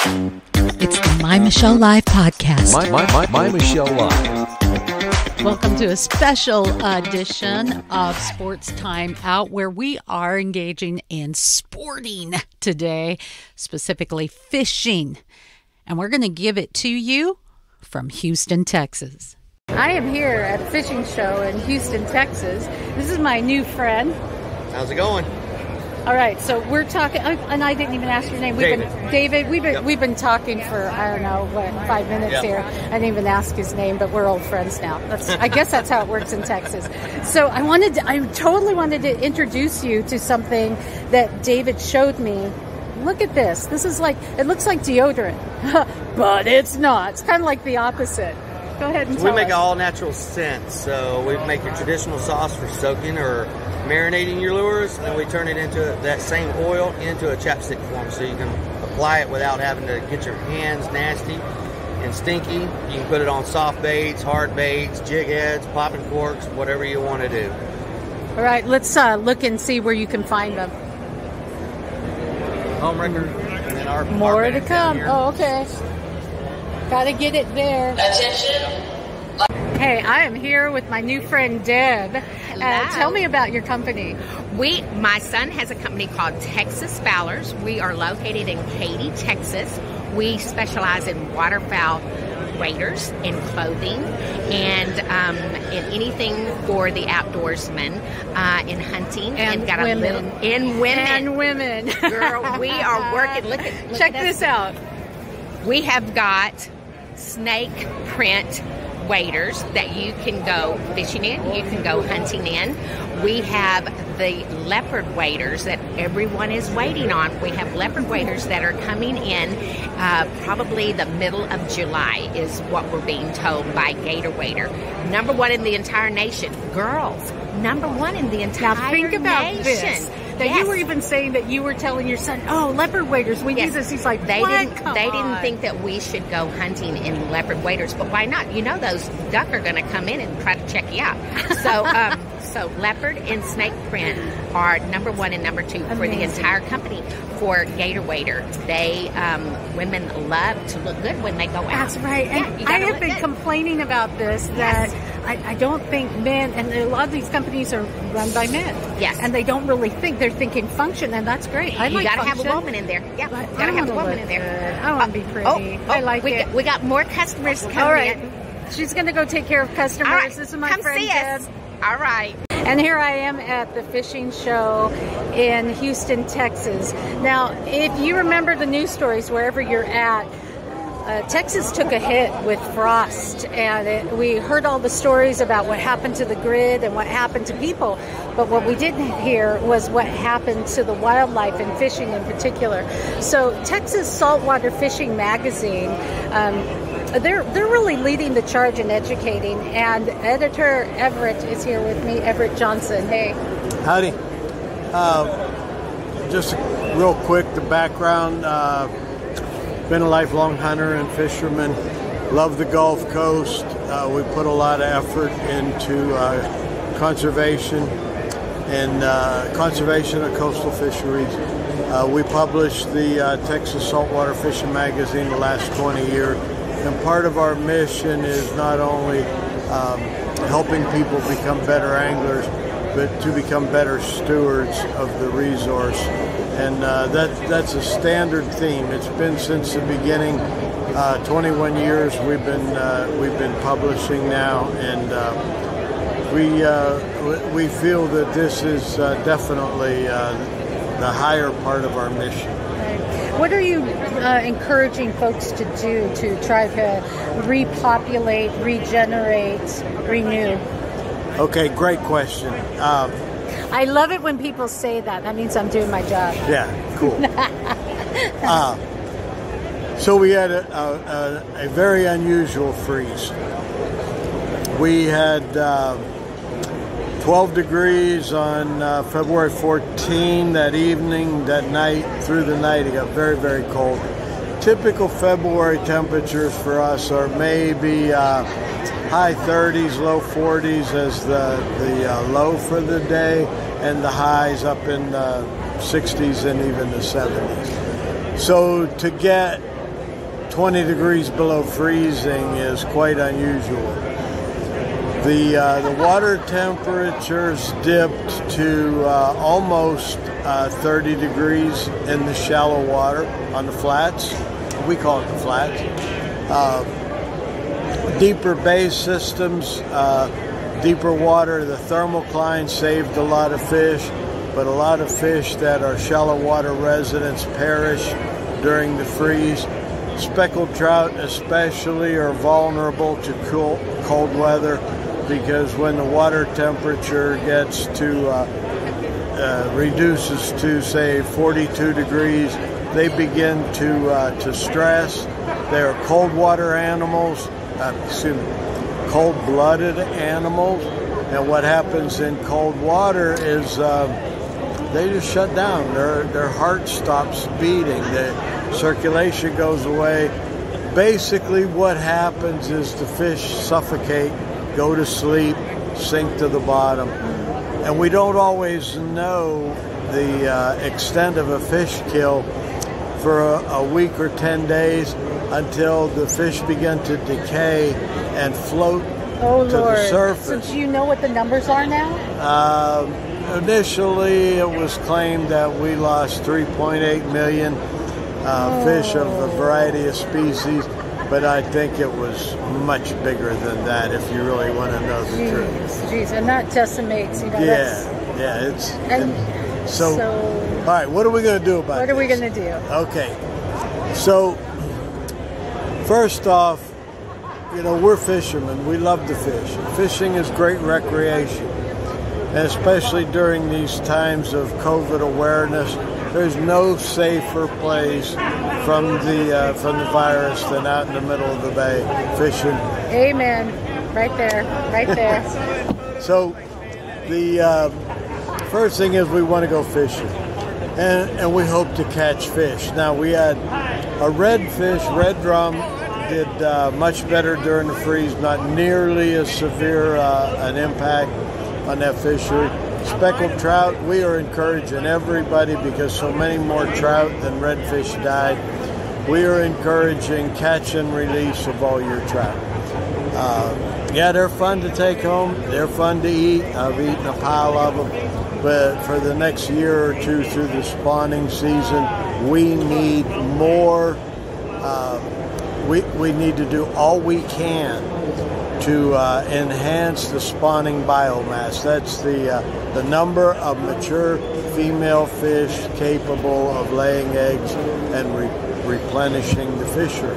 It's the My Michelle Live podcast. My Michelle Live. Welcome to a special edition of Sports Time Out, where we are engaging in sporting today, specifically fishing. And we're going to give it to you from Houston, Texas. I am here at a fishing show in Houston, Texas. This is my new friend. How's it going? All right, so we're talking, and I didn't even ask your name. David. We've been talking for, I don't know, 5 minutes here. I didn't even ask his name, but we're old friends now. I guess that's how it works in Texas. So I totally wanted to introduce you to something that David showed me. Look at this. This is it looks like deodorant, but it's not. It's kind of like the opposite. Go ahead and tell us. We make an all-natural scent. So we make your traditional sauce for soaking or marinating your lures, and we turn it into that same oil into a chapstick form, so you can apply it without having to get your hands nasty and stinky. You can put it on soft baits, hard baits, jig heads, popping corks, whatever you want to do. All right, let's look and see where you can find them. Home record, and then our more to come. Oh, okay. Gotta get it there. Attention. Hey, I am here with my new friend Deb. Tell me about your company. My son has a company called Texas Fowlers. We are located in Katy, Texas. We specialize in waterfowl waders and clothing and in anything for the outdoorsman, in hunting and got women. Women. Girl, we are working. Look Check at this out. We have got snake print waders that you can go fishing in, you can go hunting in. We have the leopard waders that everyone is waiting on. We have leopard waders that are coming in probably the middle of July is what we're being told by Gator Wader. Number one in the entire nation. Girls, number one in the entire nation. Now think about this. That you were even saying that you were telling your son, "Oh, leopard waders, we use this." He's like, they didn't think that we should go hunting in leopard waders, but why not? You know, those duck are going to come in and try to check you out. So, so leopard and snake print are number one and number two for the entire company. For Gator Wader, women love to look good when they go out. That's right. And I have been complaining about this that I don't think men, and a lot of these companies are run by men. Yes. And they don't really think. They're thinking function, and that's great. I like you got to function. have a woman in there. Yeah, you got to have a woman in there. I want to be pretty. I like it. We got more customers coming All right. in. She's going to go take care of customers. All right. This is my Come friend see us. Deb. All right. And here I am at the fishing show in Houston, Texas. Now, if you remember the news stories wherever you're at, Texas took a hit with frost, and we heard all the stories about what happened to the grid and what happened to people, but what we didn't hear was what happened to the wildlife and fishing in particular. So Texas Saltwater Fishing Magazine, they're really leading the charge in educating, and editor Everett is here with me, Everett Johnson. Hey. Howdy. Just real quick, the background. Been a lifelong hunter and fisherman. Love the Gulf Coast. We put a lot of effort into conservation of coastal fisheries. We published the Texas Saltwater Fishing Magazine the last 20 years. And part of our mission is not only helping people become better anglers, but to become better stewards of the resource. And that's a standard theme. It's been since the beginning. 21 years we've been publishing now, and we feel that this is definitely the higher part of our mission. What are you encouraging folks to do to try to repopulate, regenerate, renew? Okay, great question. I love it when people say that. That means I'm doing my job. Yeah, cool. So we had a very unusual freeze. We had 12 degrees on February 14 that evening, that night, through the night. It got very, very cold. Typical February temperatures for us are maybe high 30s, low 40s as the low for the day, and the highs up in the 60s and even the 70s. So to get 20 degrees below freezing is quite unusual. The water temperatures dipped to almost 30 degrees in the shallow water on the flats. We call it the flats. Deeper bay systems, deeper water, the thermocline saved a lot of fish, but a lot of fish that are shallow water residents perish during the freeze. Speckled trout especially are vulnerable to cold weather, because when the water temperature gets to reduces to say 42 degrees, they begin to stress. They are cold water animals, cold-blooded animals, and what happens in cold water is they just shut down. Their heart stops beating. The circulation goes away. Basically, what happens is the fish suffocate, go to sleep, sink to the bottom. And we don't always know the extent of a fish kill for a week or 10 days until the fish begin to decay and float to the surface. So do you know what the numbers are now? Initially, it was claimed that we lost 3.8 million fish of a variety of species, but I think it was much bigger than that if you really want to know the truth. Jeez, and that decimates, So, all right, what are we going to do about this? What are we going to do? Okay, so first off, we're fishermen. We love to fish. Fishing is great recreation, and especially during these times of COVID awareness, there's no safer place from the virus than out in the middle of the bay fishing. Amen. Right there. So the first thing is we want to go fishing, and we hope to catch fish. Now, we had a red drum did much better during the freeze, not nearly as severe an impact on that fishery. Speckled trout, we are encouraging everybody, because so many more trout than redfish died. We are encouraging catch and release of all your trout. They're fun to take home. They're fun to eat. I've eaten a pile of them. But for the next year or two through the spawning season, we need more. We need to do all we can to enhance the spawning biomass. That's the number of mature female fish capable of laying eggs and replenishing the fishery.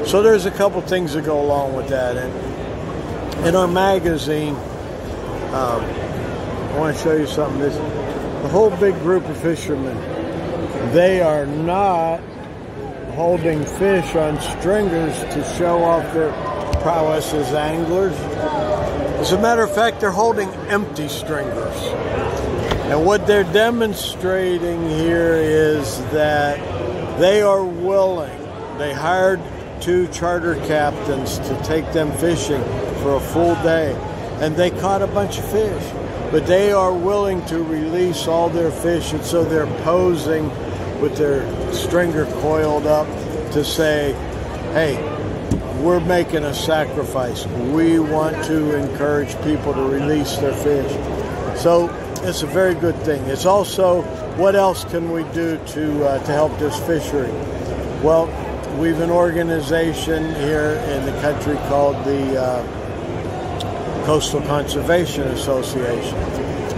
So there's a couple things that go along with that. And in our magazine, I want to show you something. The whole big group of fishermen, they are not holding fish on stringers to show off their prowess as anglers. As a matter of fact, they're holding empty stringers. And what they're demonstrating here is that they are willing. They hired 2 charter captains to take them fishing for a full day, and they caught a bunch of fish. But they are willing to release all their fish, and so they're posing with their stringer coiled up to say, hey, we're making a sacrifice. We want to encourage people to release their fish. So it's a very good thing. It's also, what else can we do to help this fishery? Well, we've an organization here in the country called the Coastal Conservation Association,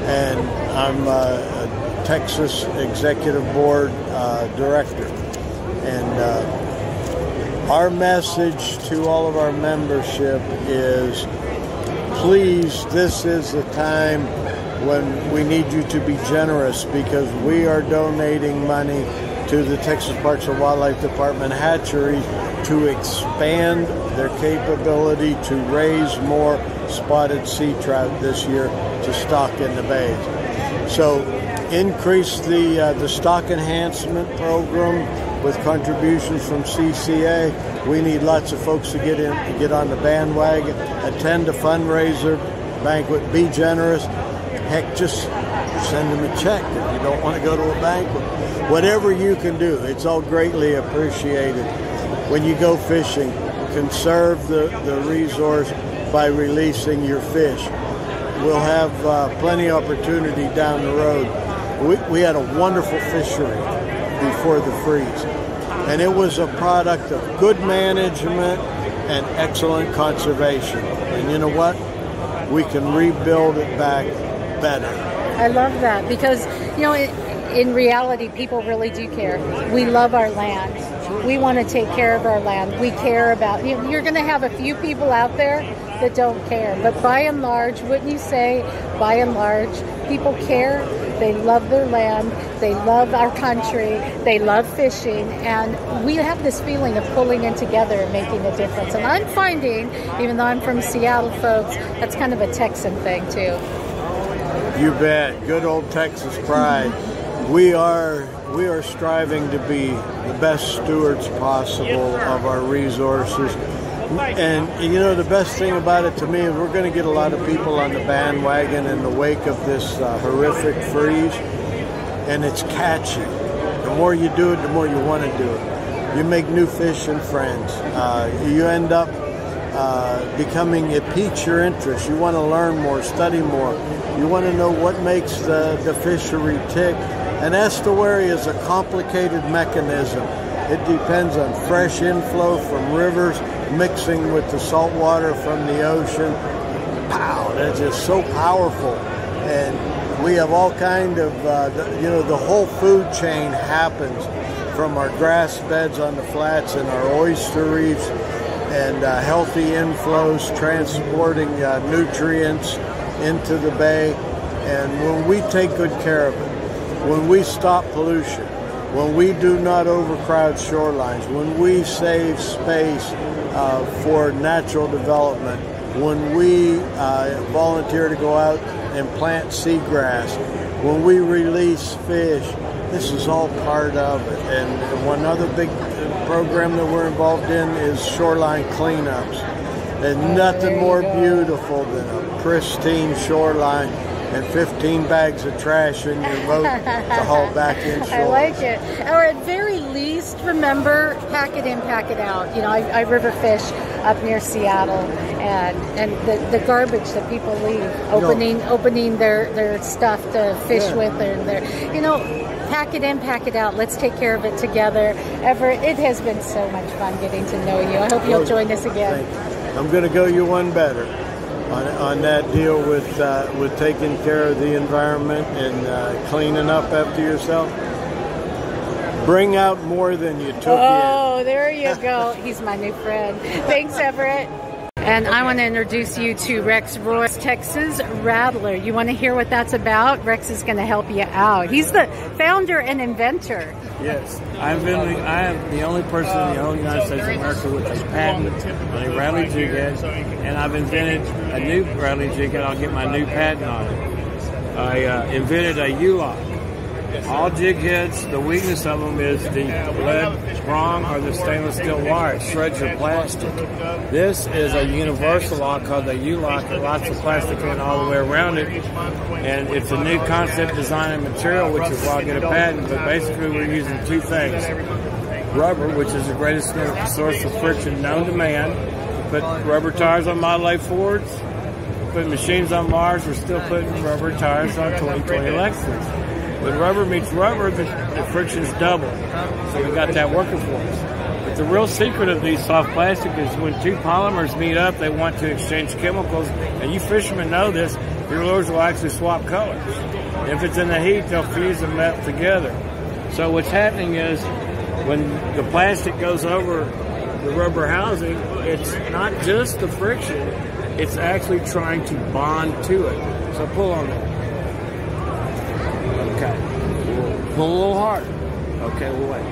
and I'm a Texas Executive Board Director. And our message to all of our membership is, please, this is the time when we need you to be generous, because we are donating money to the Texas Parks and Wildlife Department hatchery to expand their capability to raise more spotted sea trout this year to stock in the bays. So increase the stock enhancement program with contributions from CCA. We need lots of folks to get on the bandwagon, attend a fundraiser banquet, be generous. Heck, just send them a check if you don't want to go to a banquet. Whatever you can do, it's all greatly appreciated. when you go fishing, conserve the resource by releasing your fish. We'll have plenty of opportunity down the road. We had a wonderful fishery before the freeze, and it was a product of good management and excellent conservation. And you know what? We can rebuild it back better. I love that because, you know, in reality, people really do care. We love our land. We want to take care of our land. We care about, you're going to have a few people out there that don't care. But by and large, wouldn't you say, by and large, people care? They love their land. They love our country. They love fishing. And we have this feeling of pulling in together and making a difference. And I'm finding, even though I'm from Seattle, folks, that's kind of a Texan thing, too. You bet. Good old Texas pride. We are striving to be the best stewards possible of our resources. And, you know, the best thing about it to me is we're going to get a lot of people on the bandwagon in the wake of this horrific freeze. And it's catchy. The more you do it, the more you want to do it. You make new fish and friends. You end up becoming, it piques your interest. You want to learn more, study more. You want to know what makes the fishery tick. An estuary is a complicated mechanism. It depends on fresh inflow from rivers mixing with the salt water from the ocean. Pow, that's just so powerful. And we have all kind of, the whole food chain happens from our grass beds on the flats and our oyster reefs and healthy inflows transporting nutrients into the bay. And when we take good care of it, when we stop pollution, when we do not overcrowd shorelines, when we save space for natural development, when we volunteer to go out and plant seagrass, when we release fish, this is all part of it. And one other big program that we're involved in is shoreline cleanups. There's nothing more beautiful than a pristine shoreline and 15 bags of trash in your boat to haul back inshore. I like it. Or at very least, remember, pack it in, pack it out. You know, I river fish up near Seattle, and the garbage that people leave, opening their stuff to fish with, and you know, pack it in, pack it out. Let's take care of it together. Everett, it has been so much fun getting to know you. I hope you'll join us again. I'm going to go you one better. On that deal with taking care of the environment and cleaning up after yourself. Bring out more than you took in. Oh, there you go. He's my new friend. Thanks, Everett. And I want to introduce you to Rex Royce, Texas Rattler. You want to hear what that's about? Rex is going to help you out. He's the founder and inventor. Yes, I am the only person in the whole United States of America with a patent on a rattling jig head, and I've invented a new rattling jig head. I'll get my new patent on it. I invented a U-lock. All jig heads, the weakness of them is the lead prong or the stainless steel wire. It shreds your plastic. This is a universal lock called the U-lock. Lots of plastic in all the way around it. And it's a new concept, design, and material, which is why I get a patent. But basically we're using two things. Rubber, which is the greatest source of friction known to man. Put rubber tires on Model A Fords. Put machines on Mars. We're still putting rubber tires on 2020 Lexus. When rubber meets rubber, the friction's double. So we got that working for us. But the real secret of these soft plastic is when two polymers meet up, they want to exchange chemicals. And you fishermen know this, your lures will actually swap colors. If it's in the heat, they'll fuse and melt together. So what's happening is when the plastic goes over the rubber housing, it's not just the friction, it's actually trying to bond to it. So pull on that. Okay. Pull a little harder. Okay, we'll wait.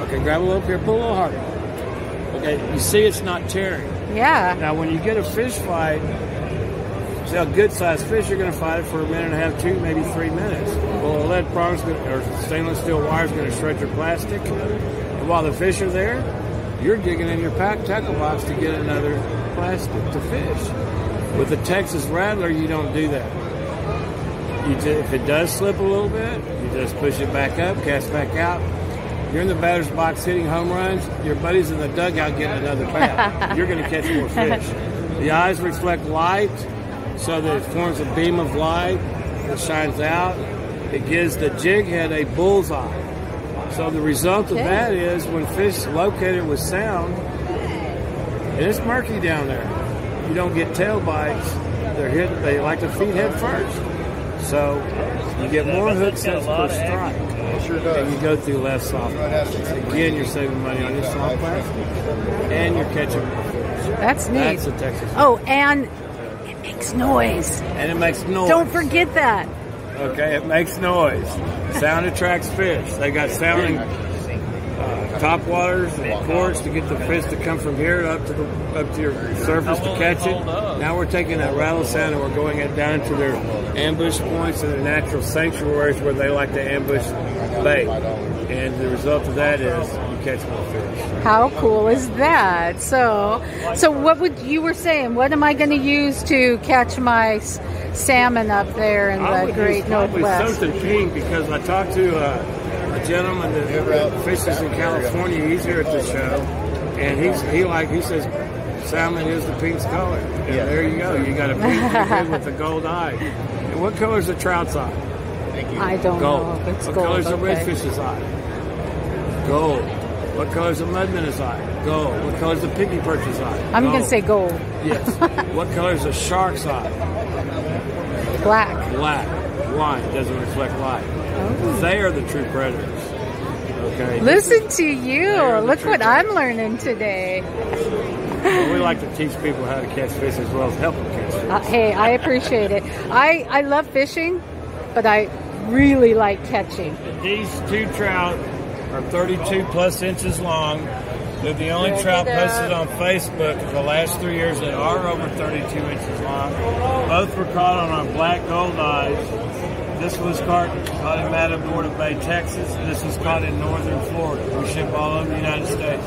Okay, grab a little up here, pull a little harder. Okay, you see it's not tearing. Yeah. Now when you get a fish fight, see how good sized fish, you're going to fight it for a minute and a half, 2, maybe 3 minutes. Well, a lead prong's or stainless steel wire is going to shred your plastic. And while the fish are there, you're digging in your tackle box to get another plastic to fish. With the Texas Rattler, you don't do that. If it does slip a little bit, you just push it back up, cast back out. You're in the batter's box hitting home runs. Your buddy's in the dugout getting another bat. You're going to catch more fish. The eyes reflect light, so that it forms a beam of light that shines out. It gives the jig head a bullseye. So the result of that is when fish located with sound, and it's murky down there, you don't get tail bites. They like to feed head first. So you get more hook sets per strike. And you go through less soft plastics. Again, you're saving money on your soft plastics, and you're catching more fish. That's neat. That's the Texas. Oh, and it makes noise. And it makes noise. Don't forget that. Okay, it makes noise. Sound attracts fish. They got sounding top waters and ports to get the fish to come from here up to your surface to catch it. Now we're taking that rattle sound and we're going it down to their ambush points and their natural sanctuaries where they like to ambush bait. And the result of that is you catch more fish. How cool is that? So what you were saying? What am I going to use to catch my salmon up there in the Great Northwest? Something pink, because I talked to a gentleman that fishes in California. He's here at the show, and he says salmon is the pink's color. And there you go. You got a pink head with a gold eye. And what color is the trout's eye? I don't know. It's what gold. color is the redfish's eye? Gold. What color is the mudminnows eye? Gold. What color is the piggy perch's eye? I'm going to say gold. Yes. What color is the shark's eye? Black. Black. Why? It doesn't reflect light. Oh. They are the true predators. Okay. Listen to you. Look what I'm learning today. Well, we like to teach people how to catch fish as well as help them catch fish. Hey, I appreciate it. I love fishing, but I really like catching. These two trout are 32 plus inches long. They're the only trout posted on Facebook in the last 3 years that are over 32 inches long. Both were caught on our black gold eyes. This was caught in Matagorda Bay, Texas. This was caught in northern Florida. We ship all over the United States.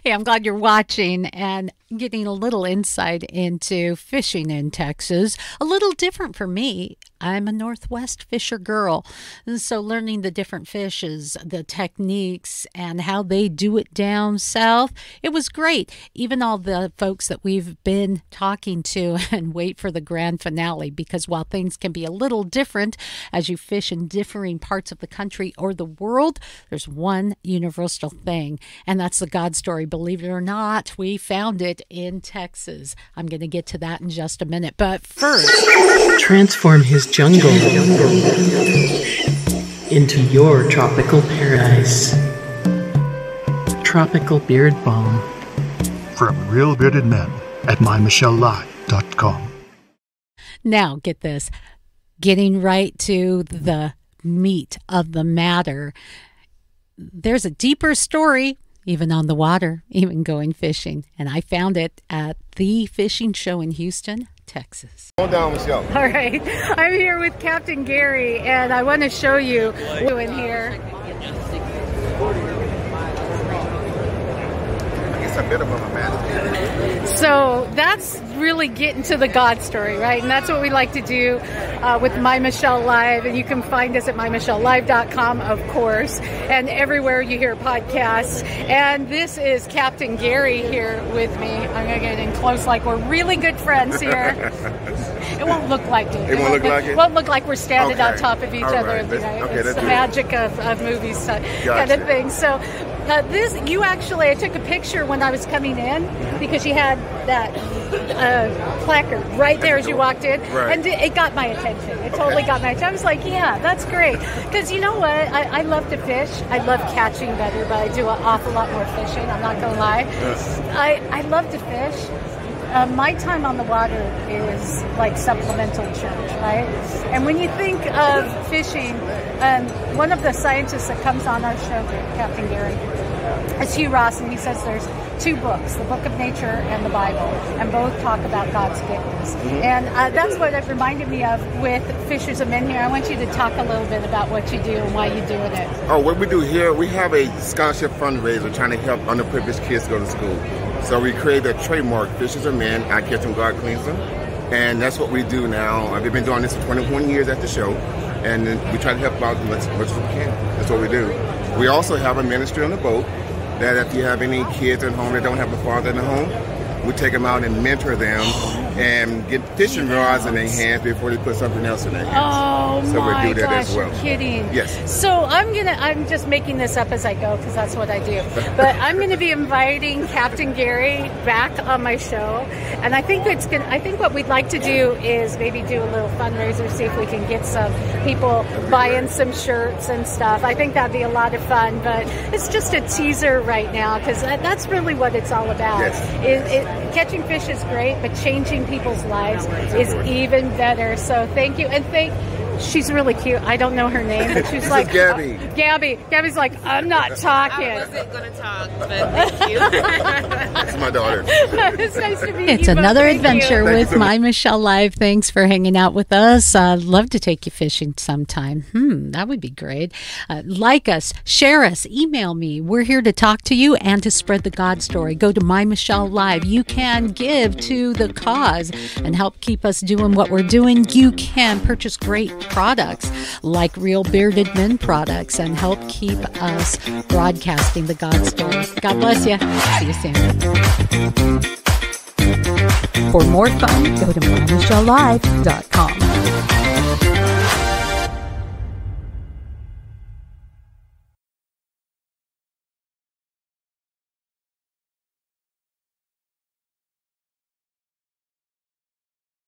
Hey, I'm glad you're watching and getting a little insight into fishing in Texas. A little different for me. I'm a Northwest fisher girl. And so learning the different fishes, the techniques, and how they do it down south, it was great. Even all the folks that we've been talking to and wait for the grand finale, because while things can be a little different as you fish in differing parts of the country or the world, there's one universal thing, and that's the God story. Believe it or not, we found it in Texas. I'm going to get to that in just a minute. But first, transform his jungle into your tropical paradise. Tropical Beard Balm. From Real Bearded Men at mymichellelive.com. Now, get this. Getting right to the meat of the matter. There's a deeper story, even on the water, even going fishing. And I found it at the fishing show in Houston, Texas. Go down, Michelle. All right. I'm here with Captain Gary, and I want to show you what we're doing here. A bit of a man. So that's really getting to the God story, right? And that's what we like to do with My Michelle Live. And you can find us at mymichellelive.com, of course, and everywhere you hear podcasts. And this is Captain Gary here with me. I'm going to get in close like we're really good friends here. It won't look like it. It won't look like it? It won't look like we're standing on top of each All other. right. You know? Okay, it's the magic of movies kind of thing. So you actually, I took a picture when I was coming in because you had that placard right there as you walked in, and it got my attention. It totally got my attention. I was like, yeah, that's great. Because you know what? I love to fish. I love catching better, but I do an awful lot more fishing. I'm not going to lie. Yes. I love to fish. My time on the water is like supplemental church, right? And when you think of fishing, one of the scientists that comes on our show, Captain Gary, is Hugh Ross, and he says there's two books, the Book of Nature and the Bible, and both talk about God's goodness. Mm-hmm. And that's what it reminded me of with Fishers of Men here. I want you to talk a little bit about what you do and why you're doing it. Oh, what we do here, we have a scholarship fundraiser trying to help underprivileged kids go to school. So we created a trademark, Fishers of Men, I catch them, God cleans them. And that's what we do now. We've been doing this for 21 years at the show, and we try to help out as much as we can. That's what we do. We also have a ministry on the boat that if you have any kids at home that don't have a father in the home, we take them out and mentor them and get fishing rods in their hands before they put something else in their hands. Oh so my we do that gosh, as well. you're kidding. Yes. So I'm just making this up as I go because that's what I do. But I'm going to be inviting Captain Gary back on my show, and I think what we'd like to do is maybe do a little fundraiser, see if we can get some people buying some shirts and stuff. I think that'd be a lot of fun, but it's just a teaser right now because that's really what it's all about. Yes. Catching fish is great, but changing people's lives is even better. So thank you, and she's really cute. I don't know her name, but she's like Gabby. Gabby's like, I'm not talking. I wasn't going to talk, but thank you. That's my daughter. It's nice to meet you. It's another Thank adventure you. with My Michelle Live. Thanks for hanging out with us. I'd love to take you fishing sometime. That would be great. Like us, share us, email me. We're here to talk to you and to spread the God story. Go to My Michelle Live. You can give to the cause and help keep us doing what we're doing. You can purchase great products like Real Bearded Men products and help keep us broadcasting the God story. God bless you. See you soon. For more fun, go to mymichellelive.com.